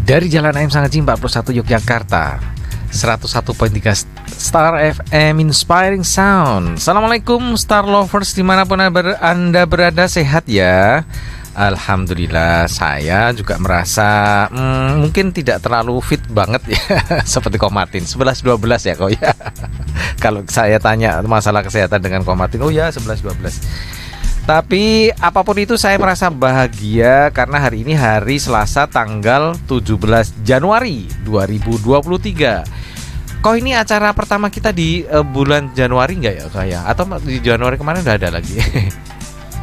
Dari Jalan AM Sangaji 41 Yogyakarta, 101.3 Star FM Inspiring Sound. Assalamualaikum Star Lovers, dimanapun Anda berada, sehat ya? Alhamdulillah, saya juga merasa mungkin tidak terlalu fit banget ya. Seperti Ko Martin, 11-12 ya kok ya. Kalau saya tanya masalah kesehatan dengan Ko Martin, oh ya 11-12. Tapi apapun itu saya merasa bahagia karena hari ini hari Selasa tanggal 17 Januari 2023. Kok ini acara pertama kita di bulan Januari nggak ya kayak? Atau di Januari kemarin udah ada lagi?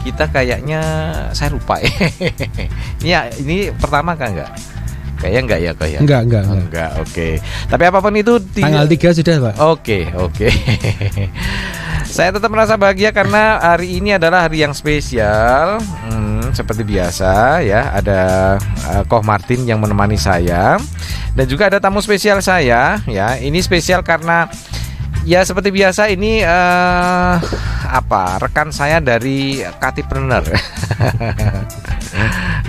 Kita kayaknya saya lupa. Ini pertama kan nggak? Kayaknya enggak ya kok ya? Enggak, oke. Tapi apapun itu tanggal 3 sudah, Pak. Oke. Saya tetap merasa bahagia karena hari ini adalah hari yang spesial. Seperti biasa ya, ada Koh Martin yang menemani saya. Dan juga ada tamu spesial saya ya. Ini spesial karena ya seperti biasa ini rekan saya dari Katipreneur.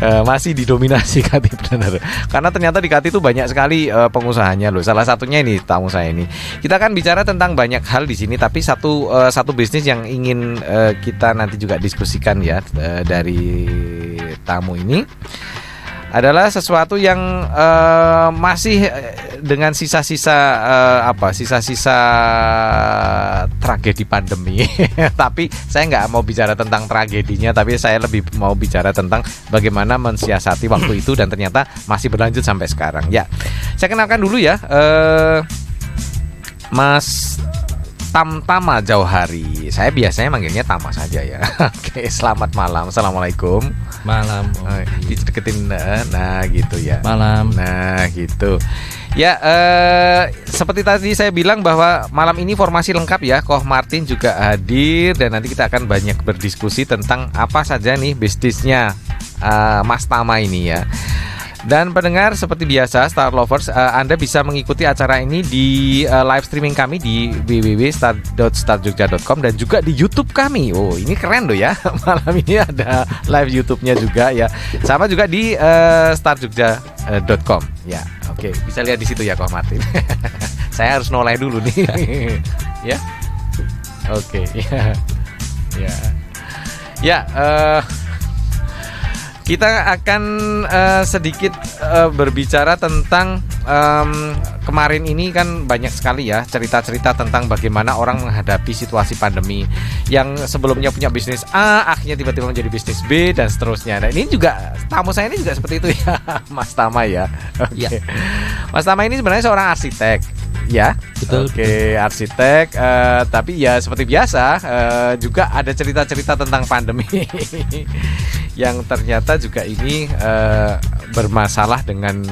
Masih didominasi Katipreneur karena ternyata di Kati itu banyak sekali pengusahanya loh. Salah satunya ini tamu saya ini. Kita akan bicara tentang banyak hal di sini, tapi satu bisnis yang ingin kita nanti juga diskusikan ya dari tamu ini adalah sesuatu yang masih dengan sisa-sisa tragedi pandemi. Tapi saya nggak mau bicara tentang tragedinya, tapi saya lebih mau bicara tentang bagaimana mensiasati waktu itu dan ternyata masih berlanjut sampai sekarang. Ya, saya kenalkan dulu ya, Mas Tamtama Jauhari. Saya biasanya manggilnya Tama saja ya. Oke, selamat malam. Assalamualaikum. Malam. Dideketin, nah gitu ya. Malam. Nah gitu. Ya, seperti tadi saya bilang bahwa malam ini formasi lengkap ya. Koh Martin juga hadir dan nanti kita akan banyak berdiskusi tentang apa saja nih bisnisnya Mas Tama ini ya. Dan pendengar, seperti biasa Star Lovers, Anda bisa mengikuti acara ini di live streaming kami di www.star.starjogja.com dan juga di YouTube kami. Oh, ini keren loh ya. Malam ini ada live YouTube-nya juga ya. Sama juga di starjogja.com. Ya, oke. Bisa lihat di situ ya, Koh Martin. Saya harus noleh dulu nih. Ya. Oke, ya. Ya. Kita akan sedikit berbicara tentang kemarin ini kan banyak sekali ya cerita-cerita tentang bagaimana orang menghadapi situasi pandemi. Yang sebelumnya punya bisnis A, akhirnya tiba-tiba menjadi bisnis B dan seterusnya. Nah, ini juga tamu saya ini juga seperti itu ya, Mas Tama ya. Oke. Ya. Mas Tama ini sebenarnya seorang arsitek. Ya, betul. Oke, arsitek, tapi ya seperti biasa juga ada cerita-cerita tentang pandemi yang ternyata juga ini bermasalah dengan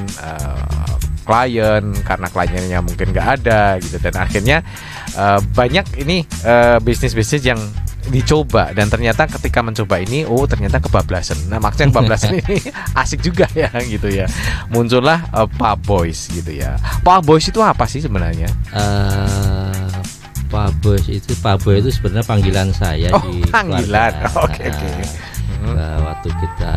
klien karena kliennya mungkin nggak ada gitu, dan akhirnya banyak ini bisnis-bisnis yang dicoba dan ternyata ketika mencoba ini ternyata kebablasan. Nah, maksudnya kebablasan ini asik juga ya gitu ya. Muncullah Pak Boys gitu ya. Pak Boys itu apa sih sebenarnya? Pak Boys itu sebenarnya panggilan saya di panggilan. Oke. Waktu kita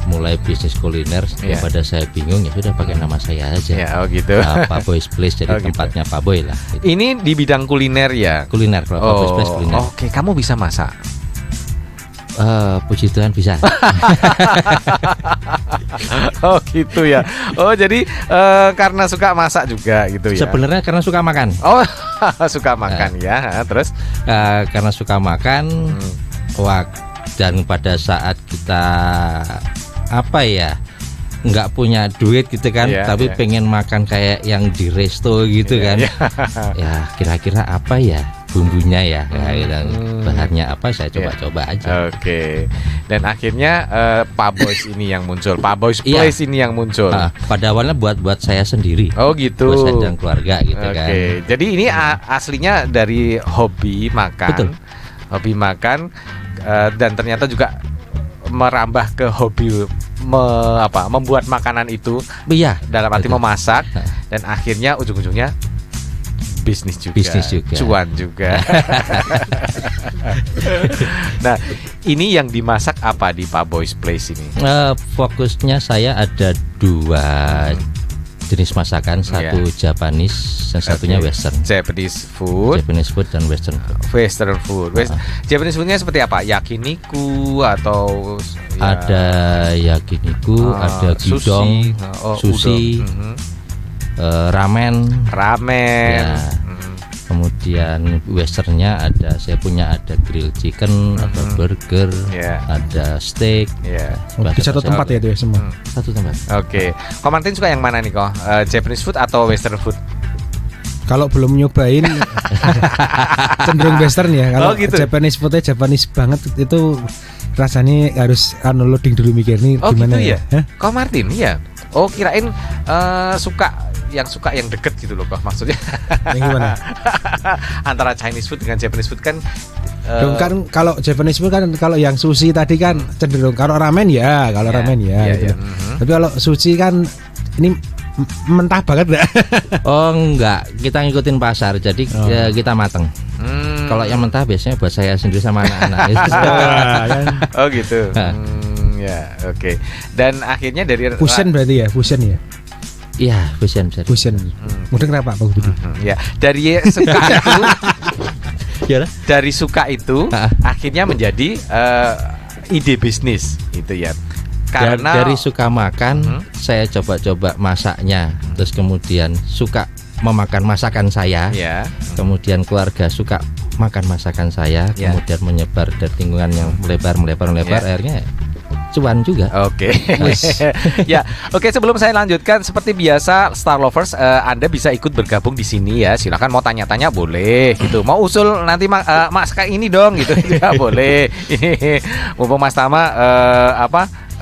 mulai bisnis kuliner, daripada saya bingung ya sudah pakai nama saya aja. Ya, gitu. Pak Boys Place, jadi tempatnya Pak Boy lah. Gitu. Ini di bidang kuliner ya. Kuliner, kalau Pak Boys Place kuliner. Oke, kamu bisa masak? Puji Tuhan bisa. Oh gitu ya. Oh jadi karena suka masak juga gitu ya. Sebenarnya karena suka makan. Oh suka makan ya. Terus karena suka makan, dan pada saat kita nggak punya duit gitu kan, tapi pengen makan kayak yang di resto gitu kan. Ya kira-kira apa ya bumbunya ya, dan bahannya apa, saya coba-coba aja. Oke. Dan akhirnya Pak Boys ini yang muncul, Pak Boys Place ini yang muncul. Pada awalnya buat saya sendiri. Oh gitu. Buat saya dan keluarga gitu kan. Oke. Jadi ini aslinya dari hobi makan. Betul. Hobi makan dan ternyata juga merambah ke hobi membuat makanan itu. Iya. Dalam arti memasak, dan akhirnya ujung-ujungnya bisnis juga, cuan juga. Nah, ini yang dimasak apa di Pak Boy's Place ini? Fokusnya saya ada 2 jenis masakan, satu Japanese dan satunya Western. Japanese food dan Western food. Western food. Japanese foodnya seperti apa? Yakiniku atau ada yakiniku, ada gyudon, sushi, ramen. Ya. Kemudian Westernnya saya punya grill chicken, ada burger, ada steak. Di satu tempat ya itu ya semua. Satu tempat. Oke. Kok Martin suka yang mana nih kok? Japanese food atau Western food? Kalau belum nyobain cenderung Western ya. Kalau gitu. Japanese foodnya Japanese banget itu rasanya harus loading dulu mikir nih gimana gitu ya. Kok Martin ya? Oh kirain suka yang deket gitu loh kok maksudnya. Yang gimana? Antara Chinese food dengan Japanese food kan kan kalau Japanese food kan kalau yang sushi tadi kan cenderung kalau ramen ramen gitu. Tapi kalau sushi kan ini mentah banget enggak? Oh enggak, kita ngikutin pasar jadi kita mateng. Kalau yang mentah biasanya buat saya sendiri sama anak-anak. Oh gitu. Ya, oke. Dan akhirnya dari fusion berarti ya, fusion ya. Iya, fusion. Mudah kenapa Pak Budi? Ya, dari suka itu dari suka itu akhirnya menjadi ide bisnis itu ya. Karena dari suka makan, saya coba-coba masaknya, terus kemudian suka memakan masakan saya. Kemudian keluarga suka makan masakan saya, kemudian menyebar dari lingkungan yang melebar, akhirnya cuan juga. Oke. Ya, oke, sebelum saya lanjutkan seperti biasa Star Lovers, Anda bisa ikut bergabung di sini ya. Silakan mau tanya-tanya boleh gitu. Mau usul nanti Mas kayak ini dong gitu ya boleh. Ini mumpung Mas Tama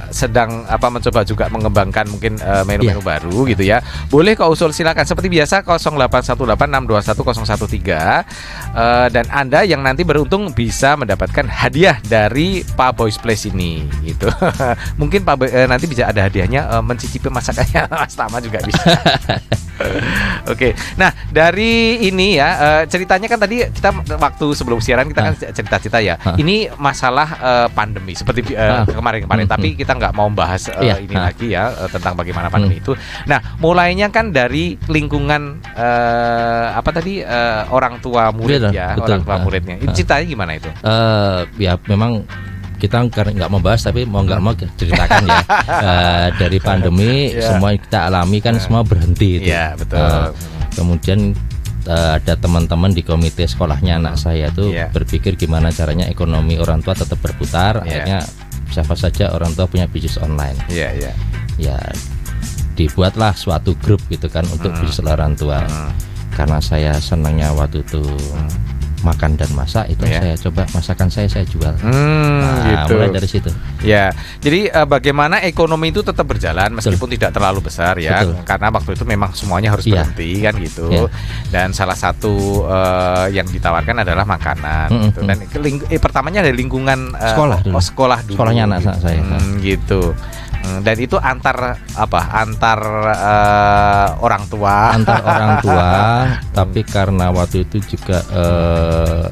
sedang mencoba juga mengembangkan mungkin menu-menu baru gitu ya. Boleh kok usul silakan seperti biasa 0818621013 dan Anda yang nanti beruntung bisa mendapatkan hadiah dari Pak Boy's Place ini gitu. Mungkin nanti bisa ada hadiahnya mencicipi masakannya Mas Tama juga bisa. Oke. Nah, dari ini ya ceritanya kan tadi kita waktu sebelum siaran kita kan cerita-cerita ya. Ini masalah pandemi seperti kemarin-kemarin tapi kita nggak mau bahas ini lagi ya tentang bagaimana pandemi itu. Nah, mulainya kan dari lingkungan orang tua murid orang tua muridnya. Ceritanya gimana itu? Ya memang kita karena nggak mau bahas tapi mau nggak mau ceritakan ya. Dari pandemi semua kita alami kan semua berhenti itu. Iya, betul. Kemudian ada teman-teman di komite sekolahnya anak saya tuh berpikir gimana caranya ekonomi orang tua tetap berputar. Akhirnya siapa saja orang tua punya bisnis online. Ya dibuatlah suatu grup gitu kan untuk bisnis orang tua. Karena saya senangnya waktu itu makan dan masak itu saya coba masakan saya jual. Gitu. Mulai dari situ. Ya, jadi bagaimana ekonomi itu tetap berjalan meskipun tidak terlalu besar ya. Karena waktu itu memang semuanya harus berhenti kan gitu. Dan salah satu yang ditawarkan adalah makanan. Gitu. Dan pertamanya dari lingkungan sekolah dulu. Sekolahnya anak saya. Gitu. Dan itu antar orang tua. Tapi karena waktu itu juga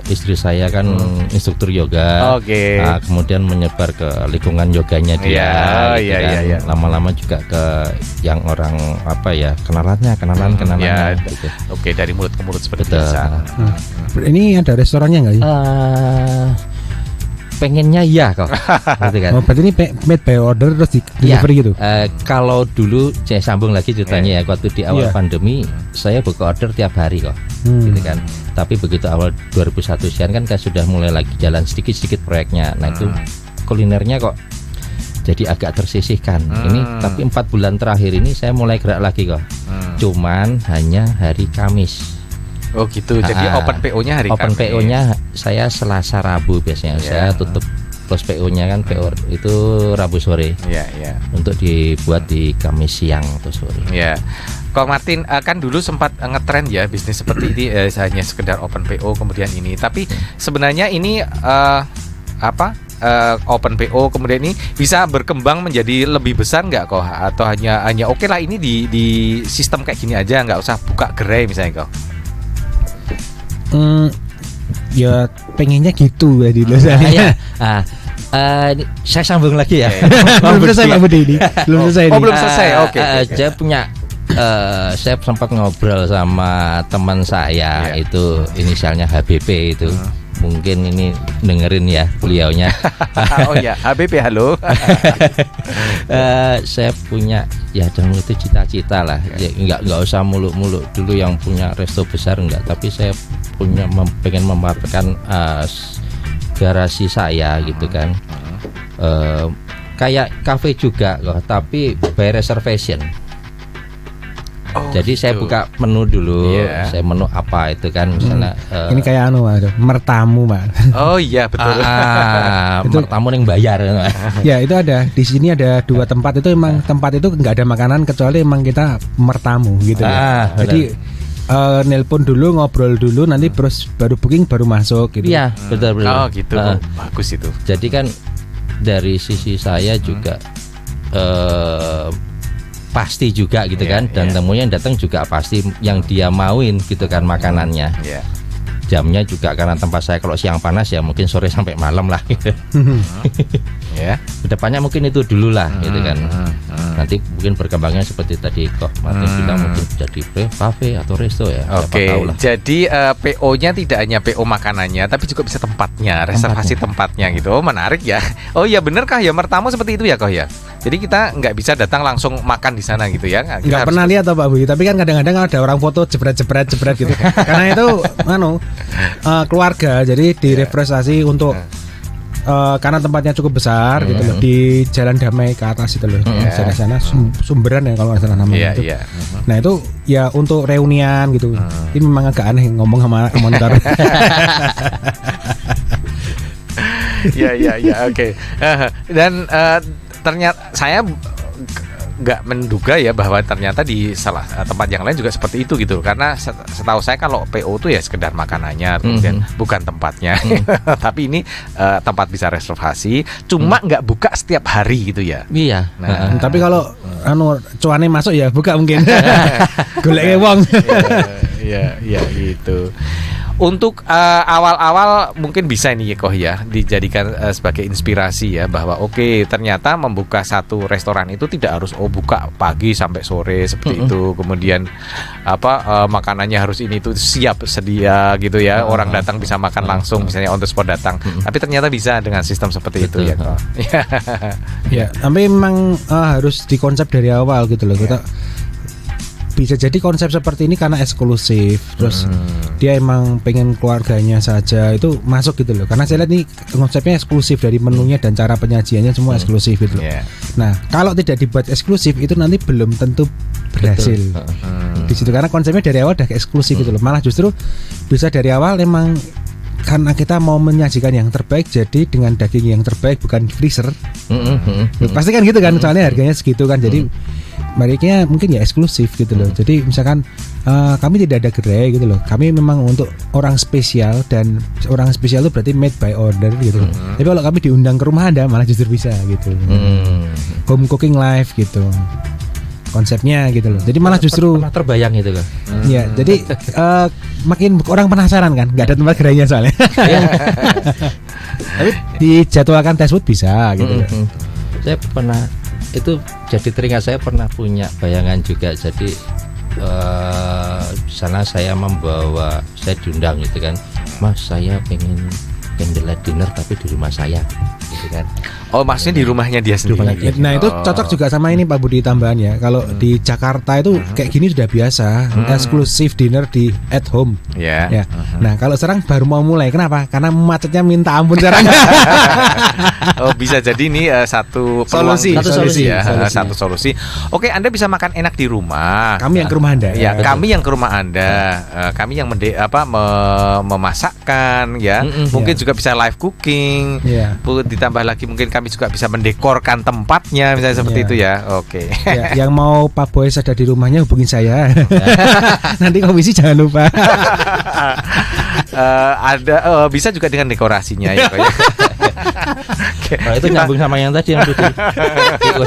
istri saya kan instruktur yoga. Nah, kemudian menyebar ke lingkungan yoganya dia. Lama-lama juga ke yang orang kenalannya. Gitu. Oke, dari mulut ke mulut seperti biasa. Ini ada restorannya nggak sih? Pengennya ya kok. Gitu kan. Berarti ini made by order terus di delivery gitu. Kalau dulu saya sambung lagi ceritanya waktu di awal pandemi saya buka order tiap hari kok. Gitu kan. Tapi begitu awal 2001 kan sudah mulai lagi jalan sedikit-sedikit proyeknya. Nah itu kulinernya kok jadi agak tersisihkan. Ini tapi 4 bulan terakhir ini saya mulai gerak lagi kok. Cuman hanya hari Kamis. Oh gitu, jadi open PO-nya hari Open Kamis. PO-nya saya Selasa Rabu biasanya. Saya tutup close PO-nya kan PO itu Rabu sore. Untuk dibuat di Kamis siang atau sore. Kok Martin kan dulu sempat ngetrend ya bisnis seperti ini hanya sekedar open PO kemudian ini. Tapi sebenarnya ini open PO kemudian ini bisa berkembang menjadi lebih besar nggak kok? Atau hanya oke lah ini di sistem kayak gini aja nggak usah buka gerai misalnya kok? Ya pengennya gitu ya di saya. Saya sambung lagi ya. Belum selesai Pak Budi ini. Belum selesai. Belum selesai. Oke. Saya punya saya sempat ngobrol sama teman saya itu inisialnya HBP itu. Mungkin ini dengerin ya beliaunya. Oh ya, HBP halo. Saya punya ya dan itu cita-cita lah. Ya, nggak usah muluk-muluk dulu yang punya resto besar enggak, tapi saya punya pengen memanfaatkan garasi saya gitu kan. Kayak cafe juga loh, tapi by reservation. Jadi saya buka menu dulu, saya menu apa itu kan misalnya. Ini kayak mertamu Pak. Oh iya betul. Itu mertamu yang bayar. Ya itu ada di sini ada 2 tempat itu emang tempat itu nggak ada makanan kecuali emang kita mertamu gitu ya. Jadi nelpon dulu, ngobrol dulu, nanti baru booking baru masuk gitu. Iya betul. Oh gitu, bagus itu. Jadi kan dari sisi saya juga pasti juga gitu kan, dan temunya yang datang juga pasti yang dia mauin gitu kan makanannya. Jamnya juga karena tempat saya kalau siang panas ya mungkin sore sampai malam lah gitu. Kedepannya mungkin itu dulu lah gitu kan. Nanti mungkin berkembangnya seperti tadi kok Martin bilang mungkin jadi cafe atau resto ya. Oke. Jadi PO-nya tidak hanya PO makanannya tapi juga bisa tempatnya, reservasi tempatnya gitu. Oh menarik ya. Oh iya benarkah ya mertamu seperti itu ya kok ya. Jadi kita nggak bisa datang langsung makan di sana gitu ya. Nggak pernah lihat Pak Budi, tapi kan kadang-kadang ada orang foto jebret gitu. Karena itu keluarga, jadi direfreshasi untuk karena tempatnya cukup besar gitu loh, di Jalan Damai ke atas itu loh. Sana Sumberan ya kalau nggak salah namanya itu. Nah itu ya untuk reunian gitu. Ini memang agak aneh ngomong sama monitor. Oke. Dan ternyata saya nggak menduga ya bahwa ternyata di salah tempat yang lain juga seperti itu gitu, karena setahu saya kalau PO itu ya sekedar makanannya kemudian bukan tempatnya. Tapi ini tempat bisa reservasi, cuma nggak buka setiap hari gitu ya. Iya. Tapi kalau cuane masuk ya buka mungkin. Golek wong. Iya gitu. Untuk awal-awal mungkin bisa ini Koh ya dijadikan sebagai inspirasi ya, bahwa oke, ternyata membuka satu restoran itu tidak harus buka pagi sampai sore seperti itu, kemudian makanannya harus ini itu siap sedia gitu ya, orang datang bisa makan langsung misalnya on the spot datang, tapi ternyata bisa dengan sistem seperti itu ya Koh. Ya, tapi memang harus dikonsep dari awal gitu loh. Kita bisa jadi konsep seperti ini karena eksklusif, terus dia emang pengen keluarganya saja itu masuk gitu loh, karena saya lihat nih konsepnya eksklusif dari menunya dan cara penyajiannya semua eksklusif gitu loh. Nah kalau tidak dibuat eksklusif itu nanti belum tentu berhasil di situ, karena konsepnya dari awal udah eksklusif gitu loh. Malah justru bisa dari awal emang karena kita mau menyajikan yang terbaik, jadi dengan daging yang terbaik bukan freezer. Pasti kan gitu kan, soalnya harganya segitu kan, jadi baiknya mungkin ya eksklusif gitu loh. Jadi misalkan kami tidak ada gerai gitu loh, kami memang untuk orang spesial, dan orang spesial itu berarti made by order gitu loh. Tapi kalau kami diundang ke rumah Anda malah justru bisa gitu. Home cooking live gitu konsepnya gitu loh. Jadi malah justru terbayang gitu kan. Ya, jadi makin orang penasaran kan, nggak ada tempat gerainya soalnya. Tapi dijadwalkan test food bisa gitu loh. Saya pernah itu jadi teringat, saya pernah punya bayangan juga. Jadi sana saya membawa, saya diundang gitu kan, Mas saya pengen candlelight dinner tapi di rumah saya gitu kan. Oh maksudnya di rumahnya dia sendiri. Nah itu cocok juga sama ini Pak Budi tambahan ya. Kalau di Jakarta itu kayak gini sudah biasa, eksklusif dinner di at home. Ya. Nah kalau sekarang baru mau mulai, kenapa? Karena macetnya minta ampun sekarang. Oh bisa jadi ini satu solusi ya, satu solusi. Oke, Anda bisa makan enak di rumah. Kami yang ke rumah Anda. Ya, kami yang ke rumah Anda. Kami yang memasakkan ya. Mungkin juga bisa live cooking. Ditambah lagi mungkin kami juga bisa mendekorkan tempatnya misalnya seperti itu ya. Oke. Ya, yang mau Pak Boys ada di rumahnya hubungin saya. Nanti komisi jangan lupa. Ada bisa juga dengan dekorasinya ya. Nah, itu nyambung sama yang tadi yang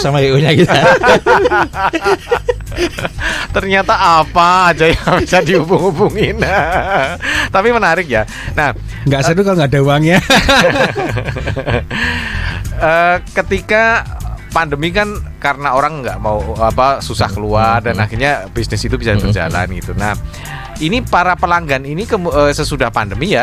sama IO-nya gitu. Ternyata apa aja yang bisa dihubung-hubungin. Tapi menarik ya. Nah, nggak seru kalau nggak ada uangnya. Ketika pandemi kan karena orang nggak mau susah keluar dan akhirnya bisnis itu bisa berjalan gitu. Nah, ini para pelanggan ini sesudah pandemi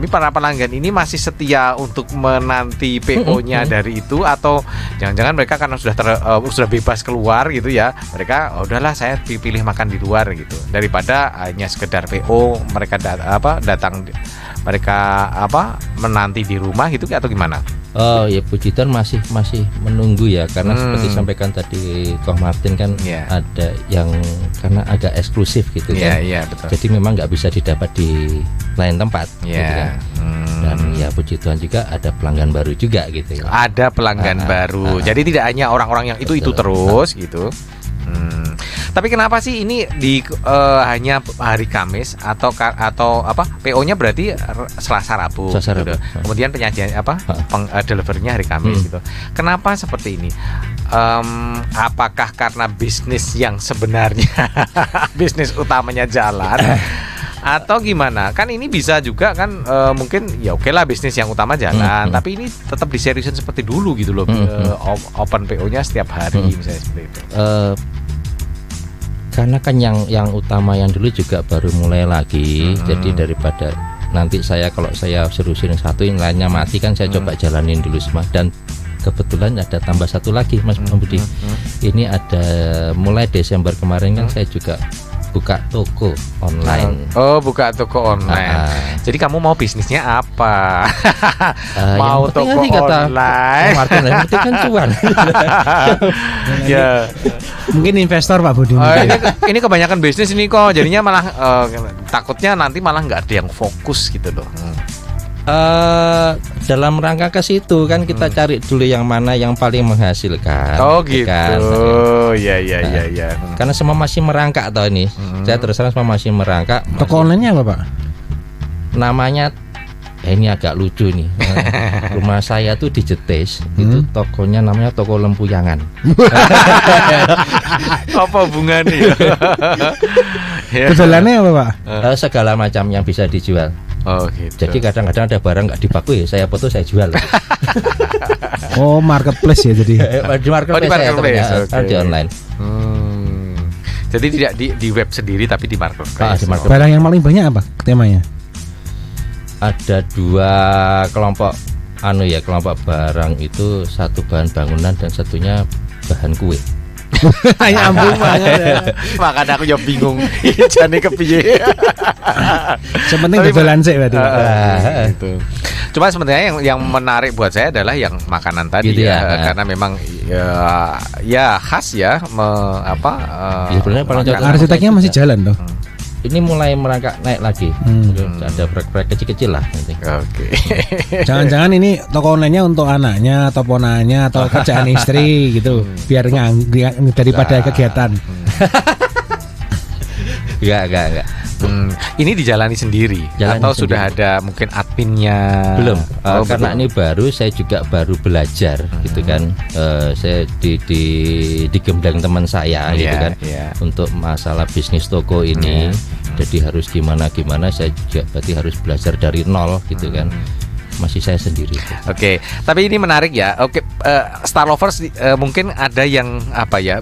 para pelanggan ini masih setia untuk menanti PO-nya dari itu, atau jangan-jangan mereka karena sudah bebas keluar gitu ya, mereka udahlah saya pilih makan di luar gitu daripada hanya sekedar PO mereka datang mereka menanti di rumah gitu atau gimana? Oh ya, puji Tuhan masih menunggu ya, karena seperti sampaikan tadi Koh Martin kan ada yang karena agak eksklusif gitu kan. Betul. Jadi memang nggak bisa didapat di lain tempat gitu kan. Dan ya puji Tuhan juga ada pelanggan baru juga gitu ya. Ada pelanggan baru. Jadi tidak hanya orang-orang yang itu terus gitu. Tapi kenapa sih ini hanya hari Kamis atau PO-nya berarti Selasa Rabu gitu. Kemudian penyajian delivery-nya hari Kamis gitu. Kenapa seperti ini? Apakah karena bisnis yang sebenarnya bisnis utamanya jalan atau gimana? Kan ini bisa juga kan mungkin ya oke lah bisnis yang utama jalan, tapi ini tetap diseriusin seperti dulu gitu loh. Open PO-nya setiap hari misalnya seperti itu. Karena kan yang utama yang dulu juga baru mulai lagi, jadi daripada nanti kalau saya seriusin satu yang lainnya mati kan, saya coba jalanin dulu semua. Dan kebetulan ada tambah satu lagi Mas Budi. Ini ada mulai Desember kemarin kan saya juga buka toko online. Oh, buka toko online. Jadi kamu mau bisnisnya apa? Mau toko online? Martin, yang penting kan cuan. Ya. Mungkin investor Pak Budi. Ini kebanyakan bisnis ini kok. Jadinya malah takutnya nanti malah nggak ada yang fokus gitu loh. Dalam rangka ke situ kan kita cari dulu yang mana yang paling menghasilkan. Oh gitu kan. Ya. Karena semua masih merangkak toh ini. Saya terus terang semua masih merangkak. Toko online-nya apa Pak? Namanya ini agak lucu nih. Rumah saya tuh di Jetis. Itu tokonya namanya Toko Lempuyangan. Apa hubungannya? Jualannya apa Pak? Segala macam yang bisa dijual. Oh gitu. Jadi kadang-kadang ada barang nggak dipakai, saya foto saya jual. Oh, marketplace ya jadi. Di marketplace, di online. Jadi tidak di web sendiri tapi di marketplace. Barang yang paling banyak apa temanya? Ada dua kelompok kelompok barang itu, satu bahan bangunan dan satunya bahan kue. Nyambung banget. Makanya aku juga bingung. Jane kepiye. Sepenting jualan sih berarti. Gitu. Cuma sebenarnya yang menarik buat saya adalah yang makanan tadi gitu karena memang ya khas ya sebenarnya paling cocok. Arsiteknya masih jalan toh. Ini mulai merangkak naik lagi. Ada proyek kecil-kecil lah nanti. Oke. Jangan-jangan ini toko online-nya untuk anaknya atau ponanya atau kerjaan istri gitu, biar daripada kegiatan. Enggak. Ini dijalani sendiri atau sudah ada mungkin adminnya? Belum. Karena ini baru, saya juga baru belajar gitu kan. Saya digembleng teman saya gitu kan. Untuk masalah bisnis toko ini. Jadi harus gimana saya juga berarti harus belajar dari nol gitu kan. Masih saya sendiri. Oke, tapi ini menarik ya. Oke, Star Lovers mungkin ada yang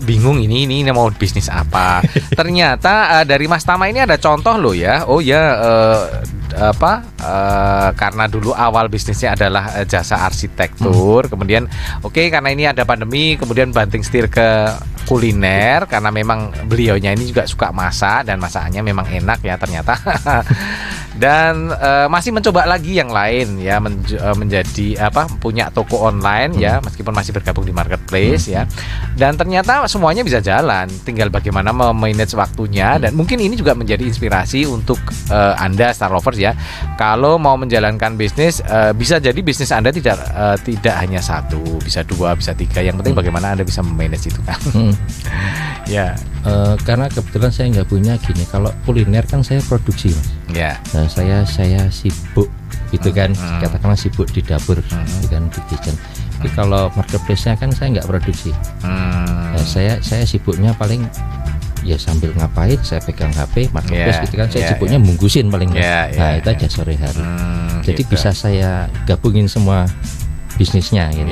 bingung ini mau bisnis apa. Ternyata dari Mas Tama ini ada contoh loh ya. Oh ya, karena dulu awal bisnisnya adalah jasa arsitektur, kemudian karena ini ada pandemi, kemudian banting setir ke kuliner karena memang beliaunya ini juga suka masak dan masakannya memang enak ya ternyata. Dan masih mencoba lagi yang lain ya, menjadi punya toko online ya, meskipun masih bergabung di marketplace ya. Dan ternyata semuanya bisa jalan, tinggal bagaimana memanage waktunya. Dan mungkin ini juga menjadi inspirasi untuk Anda Star Lovers ya. Kalau mau menjalankan bisnis, bisa jadi bisnis Anda tidak hanya satu, bisa dua, bisa tiga. Yang penting bagaimana Anda bisa memanage itu kan. Ya. Karena kebetulan saya nggak punya gini. Kalau kuliner kan saya produksi Mas. Ya. Nah, saya sibuk gitu kan, katakanlah sibuk di dapur gitu kan, di kitchen. Tapi kalau marketplace-nya kan saya nggak produksi. Nah, saya sibuknya paling ya sambil ngapain saya pegang HP marketplace gitu kan, saya sibuknya bungkusin paling nah itu aja sore hari. Jadi gitu. bisa saya gabungin semua bisnisnya gitu.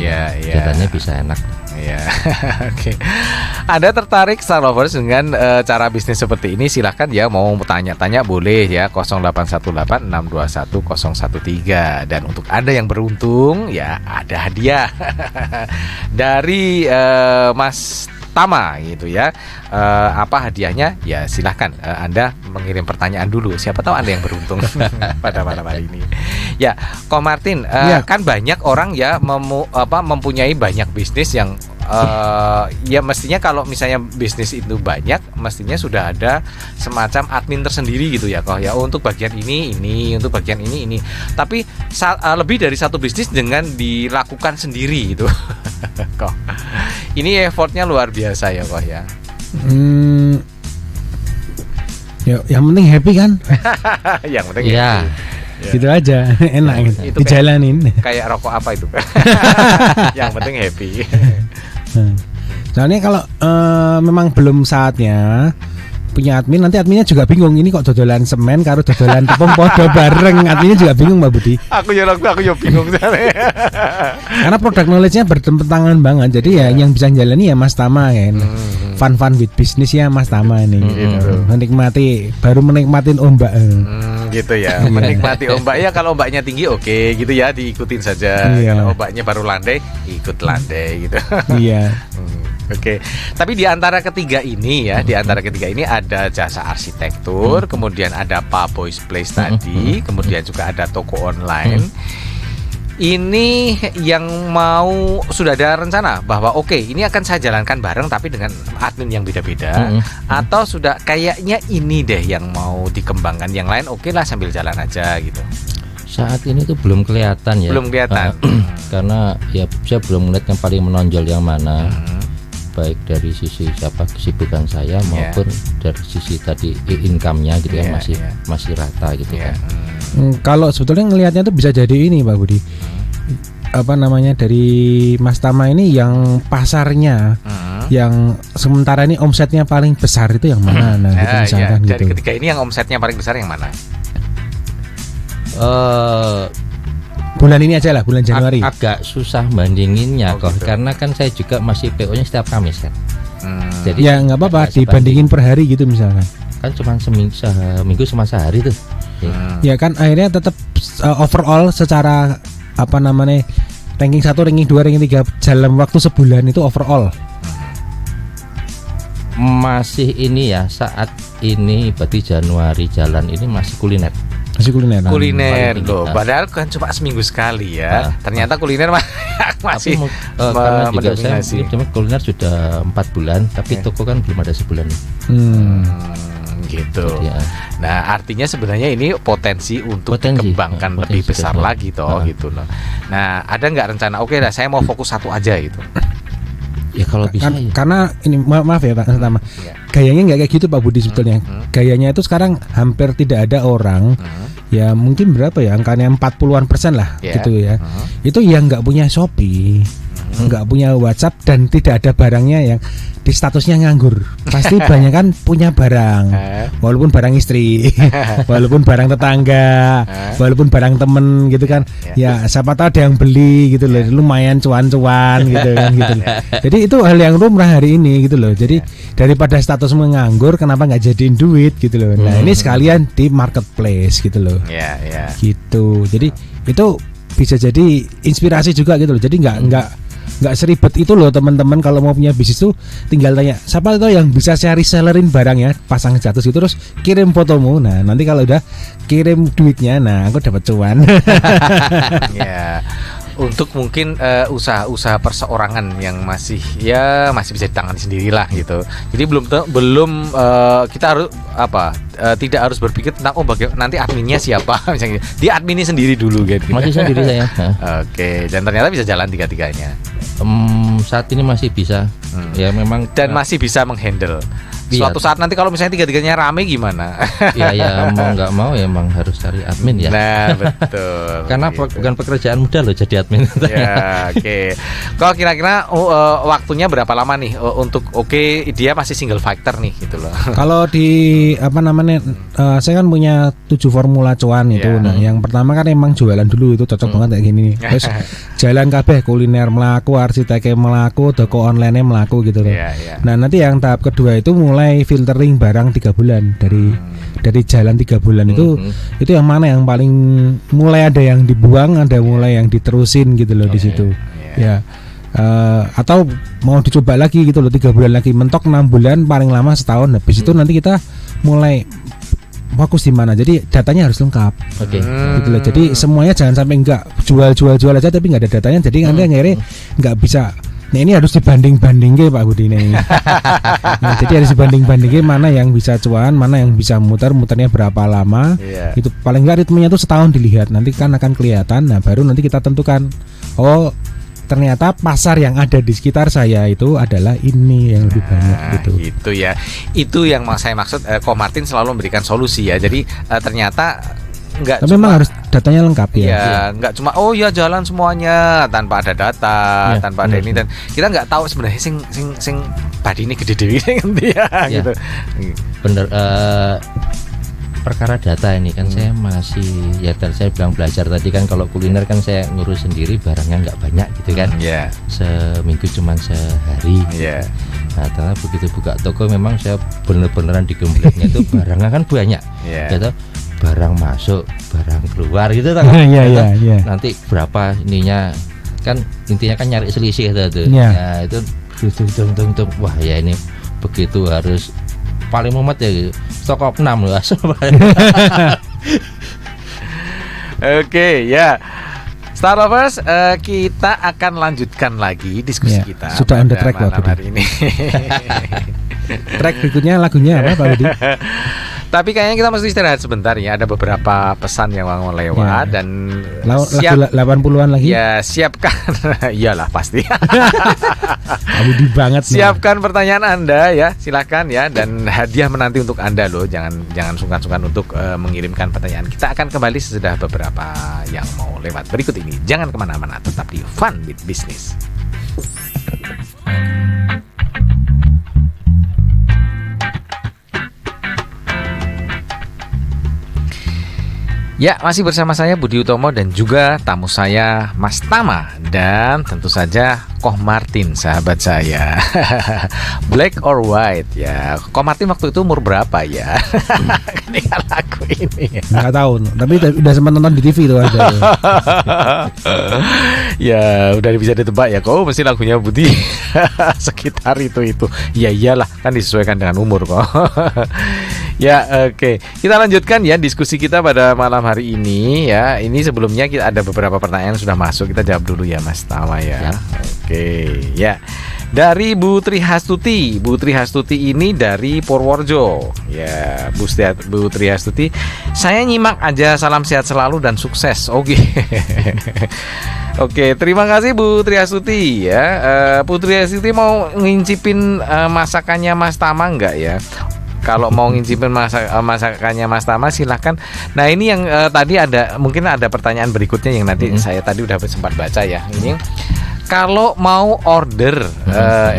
Jalannya bisa enak. Ya, oke. Anda tertarik Star Lovers dengan cara bisnis seperti ini? Silahkan ya, mau tanya-tanya boleh ya, 0818621013. Dan untuk Anda yang beruntung ya ada hadiah dari Mas Tama gitu ya. Apa hadiahnya? Ya silahkan Anda mengirim pertanyaan dulu. Siapa tahu Anda yang beruntung pada malam hari ini. Ya, Ko Martin, kan banyak orang ya mempunyai banyak bisnis yang ya mestinya kalau misalnya bisnis itu banyak, mestinya sudah ada semacam admin tersendiri gitu ya, Ko ya, untuk bagian ini, untuk bagian ini. Tapi lebih dari satu bisnis dengan dilakukan sendiri gitu. Kok ini effortnya luar biasa ya, Ko ya. Ya, yang penting happy kan? Yang penting ya. Gitu aja, enak gitu. Itu dijalanin. Kayak rokok apa itu? Yang penting happy. Soalnya kalau memang belum saatnya punya admin, nanti adminnya juga bingung, ini kok dodolan semen karo dodolan tepung podo bareng, adminnya juga bingung Mbak Budi. Aku ya bingung Karena produk knowledge-nya bertentangan banget. Jadi ya yang bisa jalani ya Mas Tama kan. Fun with business ya Mas Tama ini. Baru menikmatin ombak. Gitu ya. Menikmati ombak ya, kalau ombaknya tinggi oke gitu ya, diikutin saja. Kalau ombaknya baru landai, ikut landai gitu. Iya. Oke. Tapi di antara ketiga ini ya, ada jasa arsitektur, kemudian ada Pa Boys Place tadi, kemudian juga ada toko online. Ini yang sudah ada rencana bahwa ini akan saya jalankan bareng tapi dengan admin yang beda-beda, atau sudah kayaknya ini deh yang mau dikembangkan, yang lain lah sambil jalan aja gitu. Saat ini tuh belum kelihatan ya. Belum kelihatan. Karena ya saya belum melihat yang paling menonjol yang mana. Baik dari sisi kesibukan saya maupun dari sisi tadi income-nya gitu ya, masih rata gitu kan. Kalau sebetulnya ngelihatnya tuh bisa jadi ini Pak Budi. Dari Mas Tama ini yang pasarnya yang sementara ini omsetnya paling besar itu yang mana? Nah, gitu misalkan dari gitu. ketiga ini yang omsetnya paling besar yang mana? Bulan ini aja lah, bulan Januari. Agak susah bandinginnya kok, gitu. karena kan saya juga masih PO-nya setiap Kamis kan. Jadi ya nggak apa-apa, dibandingin per hari gitu misalkan. Kan cuma seminggu cuma sehari tuh. Ya kan akhirnya tetap overall secara ranking 1, ranking 2, ranking 3 dalam waktu sebulan itu overall. Masih ini ya, saat ini berarti Januari jalan ini masih kuliner. Kuliner loh, padahal kan cuma seminggu sekali ya. Ternyata kuliner masih karena juga saya kuliner sudah 4 bulan, tapi toko kan belum ada sebulan. Gitu. Nah, artinya sebenarnya ini potensi untuk dikembangkan lebih besar lagi gitu loh. Nah, ada nggak rencana? Saya mau fokus satu aja gitu. Ya kalau bisa ya. Karena ini maaf ya Pak Tama. Gayanya nggak kayak gitu Pak Budi sebetulnya. Gayanya itu sekarang hampir tidak ada orang. Ya mungkin berapa ya, angkanya 40% lah gitu ya. Itu yang nggak punya Shopee, nggak punya WhatsApp, dan tidak ada barangnya yang di statusnya nganggur. Pasti banyak kan punya barang, walaupun barang istri, walaupun barang tetangga, walaupun barang temen gitu kan. Ya siapa tahu ada yang beli gitu loh, lumayan cuan-cuan gitu kan gitu loh. Jadi itu hal yang lumrah hari ini gitu loh. Jadi daripada status menganggur, kenapa nggak jadiin duit gitu loh. Nah ini sekalian di marketplace gitu loh. Gitu. Jadi itu bisa jadi inspirasi juga gitu loh. Jadi nggak seribet itu loh teman-teman. Kalau mau punya bisnis tuh tinggal tanya siapa tahu yang bisa saya resellerin barang ya, pasang status gitu, terus kirim fotomu. Nah nanti kalau udah kirim duitnya, nah aku dapat cuan. Untuk mungkin usaha-usaha perseorangan yang masih bisa ditangani sendirilah gitu. Jadi belum kita harus tidak harus berpikir tentang nanti adminnya siapa misalnya. Dia adminnya sendiri dulu gitu. Masih sendiri saya. Oke, dan ternyata bisa jalan tiga-tiganya. Saat ini masih bisa. Ya memang dan masih bisa menghandle suatu saat nanti kalau misalnya tiga-tiganya rame gimana? Ya mau nggak mau ya emang harus cari admin ya. Nah betul. Karena gitu. bukan pekerjaan mudah loh jadi admin. Ya, oke. Kok kira-kira waktunya berapa lama nih untuk dia masih single fighter nih gitu loh. Kalau di saya kan punya 7 formula cuan itu. Nah, yang pertama kan emang jualan dulu, itu cocok banget kayak gini nih. Terus jalan kabeh, kuliner melaku, arsitek melaku, toko online melaku gitu loh. Nah, nanti yang tahap kedua itu mulai filtering barang 3 bulan dari jalan 3 bulan itu yang mana yang paling mulai ada yang dibuang, ada mulai yang diterusin gitu loh di situ. Ya. Atau mau dicoba lagi gitu loh 3 bulan lagi, mentok 6 bulan paling lama setahun. Habis itu nanti kita mulai fokus di mana. Jadi datanya harus lengkap. Gitu loh. Jadi semuanya jangan sampai enggak jual aja tapi enggak ada datanya. Jadi Anda akhirnya enggak bisa. Nah, ini harus dibanding-bandingin Pak Budi nih. Nah, jadi harus dibanding-bandingin mana yang bisa cuan, mana yang bisa muternya berapa lama. Itu paling enggak ritmenya itu setahun dilihat. Nanti kan akan kelihatan. Nah, baru nanti kita tentukan. Oh, ternyata pasar yang ada di sekitar saya itu adalah ini yang lebih banyak gitu. Itu ya. Itu yang saya maksud. Ko Martin selalu memberikan solusi ya. Jadi ternyata enggak tapi memang harus datanya lengkap ya. Ya, enggak cuma jalan semuanya tanpa ada data, tanpa ada ini, dan kita enggak tahu sebenarnya sing tadi ini gede dewi gitu. Bener, perkara data ini kan saya masih saya bilang belajar tadi kan. Kalau kuliner kan saya ngurus sendiri, barangnya nggak banyak gitu kan. Seminggu cuma sehari. Nah, ternyata begitu buka toko memang saya bener-beneran digembletnya itu barangnya kan banyak. Gitu. Barang masuk, barang keluar gitu kan. Nanti berapa ininya kan, intinya kan nyari selisih gitu. Nah, itu hitung. Wah, ya ini begitu harus paling mumet ya gitu. Stok 6 loh. Oke, ya. Star Lovers, kita akan lanjutkan lagi diskusi kita. Sudah on the track malam hari ini. Track berikutnya lagunya apa Pak Budi? Tapi kayaknya kita mesti istirahat sebentar ya. Ada beberapa pesan yang mau lewat dan siap 80-an lagi. Ya, siapkan. Iyalah pasti. Budi banget. Siapkan pertanyaan Anda ya, silakan ya, dan hadiah menanti untuk Anda loh. Jangan sungkan-sungkan untuk mengirimkan pertanyaan. Kita akan kembali sesudah beberapa yang mau lewat berikut ini. Jangan kemana-mana, tetap di Fun with Business. Ya, masih bersama saya Budi Utomo dan juga tamu saya Mas Tama dan tentu saja Ko Martin, sahabat saya. Black or white ya. Ko Martin waktu itu umur berapa ya? Dengan lagu ini. Nggak tahu, tapi udah sempat nonton di TV itu aja. Ya, udah bisa ditebak ya. Kok mesti lagunya Budi sekitar itu. Ya iyalah, kan disesuaikan dengan umur kok. Ya, oke. Kita lanjutkan ya diskusi kita pada malam hari ini ya. Ini sebelumnya kita ada beberapa pertanyaan yang sudah masuk. Kita jawab dulu ya Mas Tama ya. Oke, ya. Dari Bu Tri Hastuti. Bu Tri Hastuti ini dari Purworejo. Ya, Bu Tri Hastuti. Saya nyimak aja, salam sehat selalu dan sukses. Oke. Oke, terima kasih Bu Tri Hastuti ya. Bu Tri Hastuti mau ngincipin masakannya Mas Tama enggak ya? Kalau mau ngincipin masakannya Mas Tama silahkan. Nah, ini yang tadi mungkin ada pertanyaan berikutnya yang nanti saya tadi udah sempat baca ya. Ini kalau mau order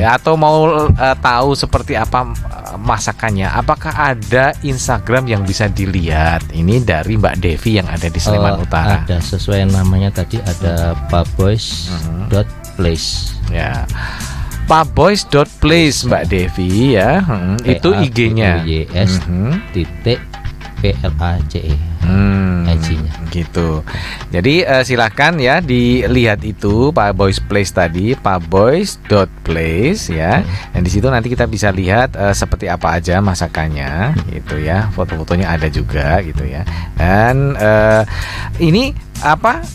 atau mau tahu seperti apa masakannya, apakah ada Instagram yang bisa dilihat? Ini dari Mbak Devi yang ada di Sleman Utara. Ada, sesuai namanya tadi, ada paboys.place. Ya. paboys.place Mbak Devi ya. Itu IG-nya. PLACE. IG-nya. Gitu. Jadi silahkan ya dilihat itu Paboys Place tadi, paboys.place ya. Dan di situ nanti kita bisa lihat seperti apa aja masakannya gitu ya. Foto-fotonya ada juga gitu ya. Dan ini apa?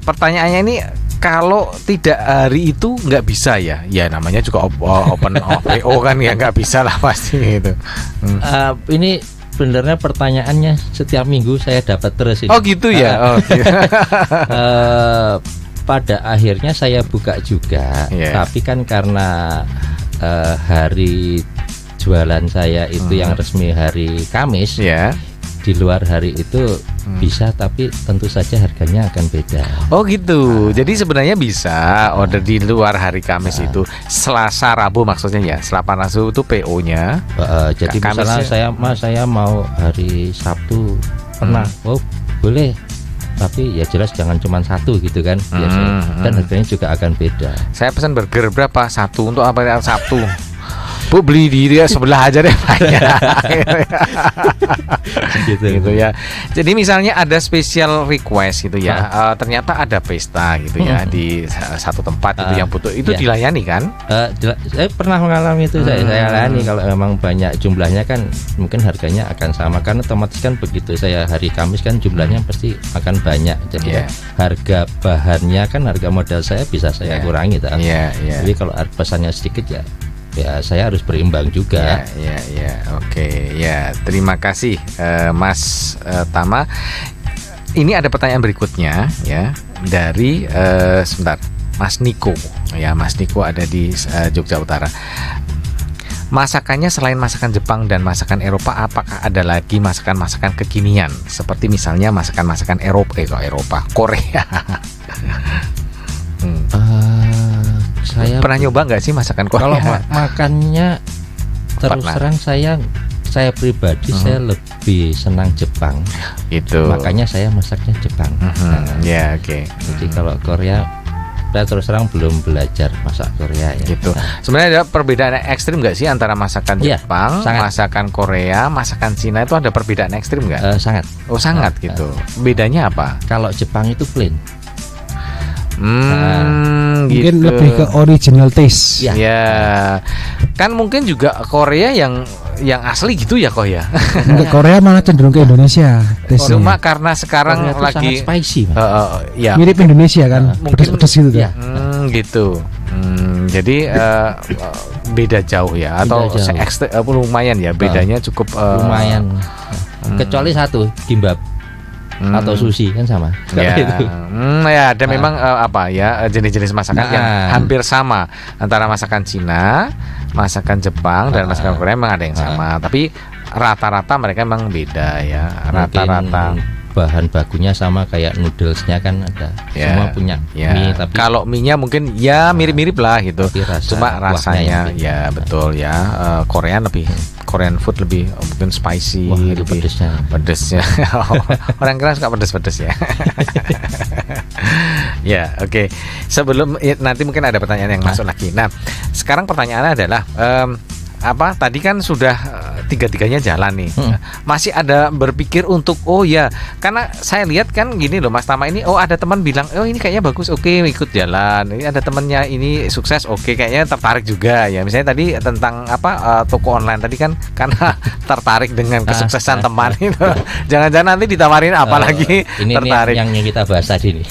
Pertanyaannya ini, kalau tidak hari itu nggak bisa ya? Ya namanya juga open PO kan ya, nggak bisa lah pasti gitu. Ini sebenarnya pertanyaannya setiap minggu saya dapat terus ini. Oh gitu ya. Pada akhirnya saya buka juga, tapi kan karena hari jualan saya itu yang resmi hari Kamis. Ya. Di luar hari itu bisa, tapi tentu saja harganya akan beda. Oh gitu. Jadi sebenarnya bisa order di luar hari Kamis itu Selasa Rabu maksudnya ya. Selasa Rabu itu PO-nya. Jadi misalnya saya mau hari Sabtu pernah, oh boleh. Tapi ya jelas jangan cuma satu gitu kan biasanya. Dan harganya juga akan beda. Saya pesan burger berapa? Satu untuk apa yang Sabtu? Bu beli di dia sebelah aja deh banyak. gitu ya. Jadi misalnya ada special request gitu ya. Ternyata ada pesta gitu ya di satu tempat itu yang butuh itu dilayani kan? Saya pernah mengalami itu. Saya layani kalau memang banyak jumlahnya kan mungkin harganya akan sama, kan otomatis kan begitu saya hari Kamis kan jumlahnya pasti akan banyak. Jadi harga bahannya kan harga modal saya bisa saya kurangi Jadi kalau pesannya sedikit ya saya harus berimbang juga. Oke. Ya, terima kasih Mas Tama. Ini ada pertanyaan berikutnya ya dari sebentar, Mas Niko. Ya, Mas Niko ada di Jogja Utara. Masakannya selain masakan Jepang dan masakan Eropa, apakah ada lagi masakan-masakan kekinian seperti misalnya masakan-masakan Eropa, Korea? Saya pernah nyoba nggak sih masakan Korea? Kalau makannya terus terang saya pribadi saya lebih senang Jepang. Itu. Makanya saya masaknya Jepang. Jadi kalau Korea saya terus terang belum belajar masak Korea ya. Gitu. Sebenarnya ada perbedaan ekstrim nggak sih antara masakan Jepang, masakan Korea, masakan Cina itu ada perbedaan ekstrim nggak? Sangat. Oh sangat gitu. Bedanya apa? Kalau Jepang itu plain. Mungkin lebih ke original taste. Ya. Kan mungkin juga Korea yang asli gitu ya kok ya. Korea malah cenderung ke Indonesia. Cuma karena sekarang Korea lagi spicy. Mirip Indonesia kan, pedas-pedas gitu ya. Gitu. Jadi beda jauh ya, atau lumayan ya, bedanya cukup lumayan. Kecuali satu, kimbap. Atau sushi kan sama. Ada memang jenis-jenis masakan yang hampir sama antara masakan Cina, masakan Jepang dan masakan Korea memang ada yang sama, tapi rata-rata mereka memang beda ya. Rata-rata bahan bakunya sama kayak noodlesnya kan ada. Semua punya mie, tapi kalau mie-nya mungkin ya mirip-mirip lah gitu. Cuma rasanya betul ya. Korean food lebih mungkin spicy, lebih pedesnya. Orang kira suka pedes ya. Oke. Sebelum nanti mungkin ada pertanyaan yang masuk lagi. Nah, sekarang pertanyaannya adalah tadi kan sudah tiga-tiganya jalan nih. Masih ada berpikir untuk karena saya lihat kan gini loh Mas Tama ini, ada teman bilang ini kayaknya bagus, oke ikut jalan. Ini ada temannya ini sukses, oke kayaknya tertarik juga ya. Misalnya tadi tentang toko online tadi kan karena tertarik dengan kesuksesan teman itu. Jangan-jangan nanti ditawarin apa lagi ini tertarik. Yang kita bahas tadi nih.